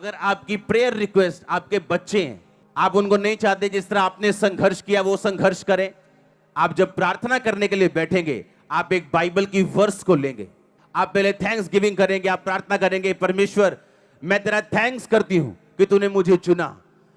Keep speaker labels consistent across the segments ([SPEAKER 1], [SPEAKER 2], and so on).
[SPEAKER 1] अगर आपकी prayer request आपके बच्चे हैं, आप उनको नहीं चाहते जिस तरह आपने संघर्ष किया वो संघर्ष करें, आप जब प्रार्थना करने के लिए बैठेंगे, आप एक बाइबल की वर्स को लेंगे, आप पहले थैंक्स गिविंग करेंगे, आप प्रार्थना करेंगे, परमेश्वर मैं तेरा थैंक्स करती हूं कि तूने मुझे चुना,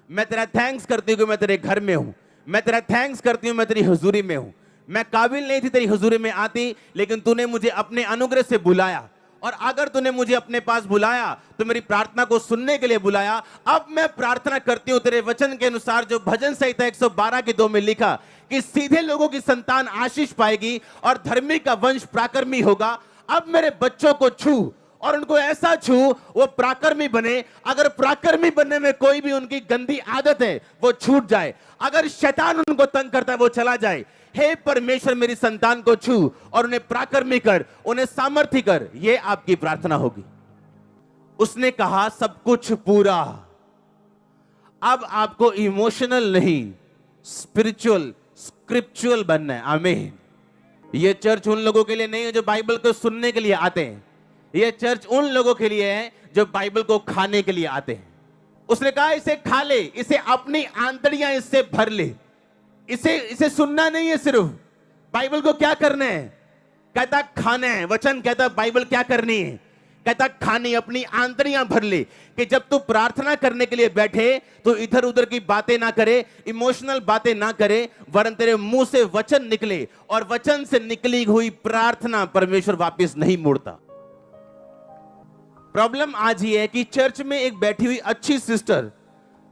[SPEAKER 1] मैं तेरा थैंक्स करती हूं कि मैं तेरे घर में हूं, मैं तेरा थैंक्स करती हूं मैं तेरी हुजूरी में हूं, मैं काबिल नहीं थी तेरी हुजूरी में आती, लेकिन तूने मुझे अपने अनुग्रह से बुलाया, और अगर तूने मुझे अपने पास बुलाया तो मेरी प्रार्थना को सुनने के लिए बुलाया। अब मैं प्रार्थना करती हूं तेरे वचन के अनुसार, जो भजन संहिता 112 की 2 में लिखा कि सीधे लोगों की संतान आशीष पाएगी और धर्मी का वंश प्राकर्मी होगा। अब मेरे बच्चों को छू और उनको ऐसा छू वो प्राकर्मी बने। अगर प्राकर्मी बनने में कोई भी उनकी गंदी आदत है वो छूट जाए, अगर शैतान उनको तंग करता है वो चला जाए। हे परमेश्वर मेरी संतान को छू और उन्हें प्राकर्मी कर, उन्हें सामर्थ्य कर, ये आपकी प्रार्थना होगी। उसने कहा सब कुछ पूरा। अब आपको इमोशनल नहीं, स्पिरिचुअल स्क्रिप्चुअल बनना है। आमीन। ये चर्च उन लोगों के लिए नहीं है जो बाइबल को सुनने के लिए आते हैं, ये चर्च उन लोगों के लिए है जो बाइबल को खाने के लिए आते हैं। उसने कहा इसे खा ले, इसे अपनी आंतड़ियां इससे भर ले। इसे सुनना नहीं है सिर्फ, बाइबल को क्या करना है? कहता खाना है। वचन कहता बाइबल क्या करनी है? कहता खानी, अपनी आंतड़ियां भर ले। कि जब तू प्रार्थना करने के लिए बैठे तो इधर उधर की बातें ना करे, इमोशनल बातें ना करे, वरन तेरे मुंह से वचन निकले, और वचन से निकली हुई प्रार्थना परमेश्वर वापस नहीं मोड़ता। प्रॉब्लम आज ये है कि चर्च में एक बैठी हुई अच्छी सिस्टर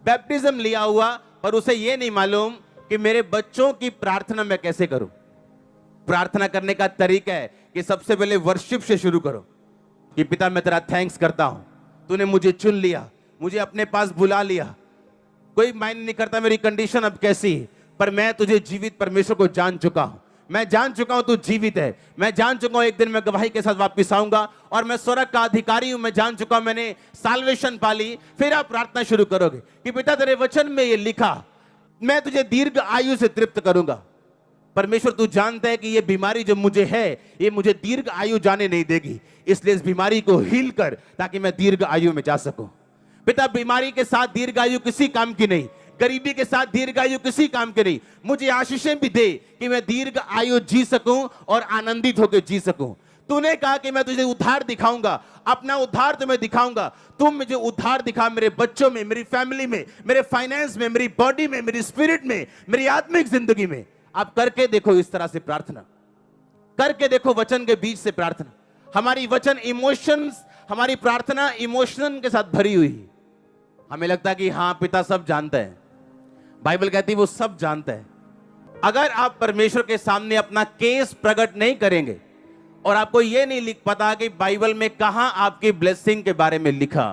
[SPEAKER 1] बैप्टिज्म लिया हुआ, पर उसे ये नहीं मालूम कि मेरे बच्चों की प्रार्थना मैं कैसे करूं। प्रार्थना करने का तरीका है कि सबसे पहले वर्शिप से शुरू करो कि पिता मैं तेरा थैंक्स करता हूं, तूने मुझे चुन लिया, मुझे अपने पास बुला लिया। कोई मायने नहीं करता मेरी कंडीशन अब कैसी है, पर मैं तुझे जीवित परमेश्वर को जान चुका हूं। मैं जान चुका हूं तू जीवित है, मैं जान चुका हूं एक दिन मैं गवाही के साथ वापस आऊंगा, और मैं स्वर्ग का अधिकारी हूं, मैं जान चुका हूं मैंने साल्वेशन पाली। फिर आप प्रार्थना शुरू करोगे कि पिता तेरे वचन में ये लिखा मैं तुझे दीर्घ आयु से तृप्त करूंगा। परमेश्वर तू जानता है कि ये बीमारी जो मुझे है ये मुझे दीर्घ आयु जाने नहीं देगी, इसलिए इस बीमारी को हील कर ताकि मैं दीर्घ आयु में जा सकूं। पिता बीमारी के साथ दीर्घ आयु किसी काम की नहीं, गरीबी के साथ दीर्घ आयु किसी काम की नहीं। मुझे आशीषें भी दे कि मैं दीर्घ आयु जी सकूं और आनंदित होकर जी सकूं। तूने कहा कि मैं तुझे उद्धार दिखाऊंगा, अपना उद्धार तुम्हें दिखाऊंगा। तुम मुझे उद्धार दिखा मेरे बच्चों में, मेरी फैमिली में, मेरे फाइनेंस में, मेरी बॉडी में, मेरी स्पिरिट में, मेरी आत्मिक जिंदगी में। आप करके देखो इस तरह से प्रार्थना, करके देखो वचन के बीच से प्रार्थना। हमारी वचन इमोशंस, हमारी प्रार्थना इमोशन के साथ भरी हुई। हमें लगता है कि हाँ पिता सब जानता है, बाइबल कहती है वो सब जानता है। अगर आप परमेश्वर के सामने अपना केस प्रकट नहीं करेंगे और आपको यह नहीं लिख पता कि बाइबल में कहां आपकी ब्लेसिंग के बारे में लिखा।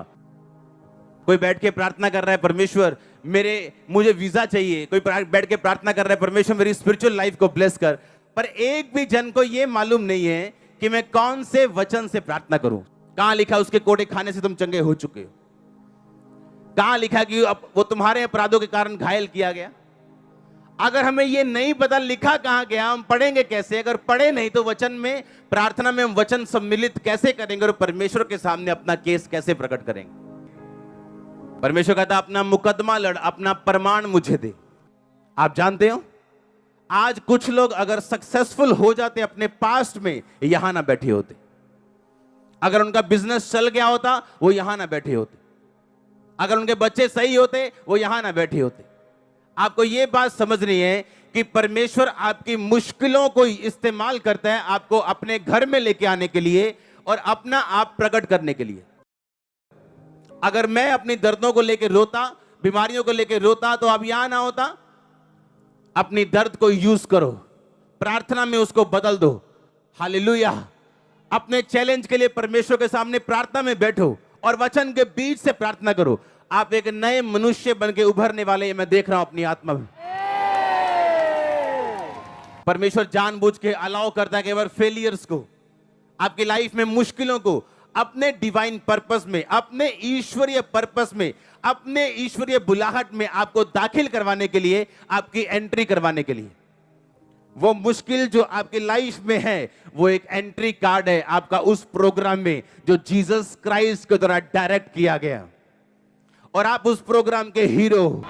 [SPEAKER 1] कोई बैठ के प्रार्थना कर रहा है परमेश्वर मुझे वीजा चाहिए, कोई बैठ के प्रार्थना कर रहा है परमेश्वर मेरी स्पिरिचुअल लाइफ को ब्लेस कर, पर एक भी जन को यह मालूम नहीं है कि मैं कौन से वचन से प्रार्थना करूं। कहां लिखा उसके कोड़े खाने से तुम चंगे हो चुके हो? कहां लिखा कि वो तुम्हारे अपराधों के कारण घायल किया गया? अगर हमें ये नहीं पता लिखा कहां गया, हम पढ़ेंगे कैसे? अगर पढ़े नहीं तो वचन में, प्रार्थना में हम वचन सम्मिलित कैसे करेंगे और परमेश्वर के सामने अपना केस कैसे प्रकट करेंगे? परमेश्वर कहता अपना मुकदमा लड़, अपना प्रमाण मुझे दे। आप जानते हो आज कुछ लोग अगर सक्सेसफुल हो जाते अपने पास्ट में, यहां ना बैठे होते। अगर उनका बिजनेस चल गया होता वो यहां ना बैठे होते। अगर उनके बच्चे सही होते वो यहां ना बैठे होते। आपको यह बात समझनी है कि परमेश्वर आपकी मुश्किलों को इस्तेमाल करता है आपको अपने घर में लेके आने के लिए और अपना आप प्रकट करने के लिए। अगर मैं अपनी दर्दों को लेकर रोता, बीमारियों को लेकर रोता, तो अब यहां ना होता। अपनी दर्द को यूज करो, प्रार्थना में उसको बदल दो। हालेलुया। अपने चैलेंज के लिए परमेश्वर के सामने प्रार्थना में बैठो और वचन के बीच से प्रार्थना करो। आप एक नए मनुष्य बन के उभरने वाले, मैं देख रहा हूं अपनी आत्मा में। परमेश्वर जानबूझ के अलाउ करता है केवल फेलियर्स को, आपकी लाइफ में मुश्किलों को अपने डिवाइन पर्पस में, अपने ईश्वरीय पर्पस में, अपने ईश्वरीय बुलाहट में आपको दाखिल करवाने के लिए, आपकी एंट्री करवाने के लिए। वो मुश्किल जो आपकी लाइफ में है वो एक एंट्री कार्ड है आपका उस प्रोग्राम में जो जीसस क्राइस्ट के द्वारा डायरेक्ट किया गया। और आप उस प्रोग्राम के हीरो हो।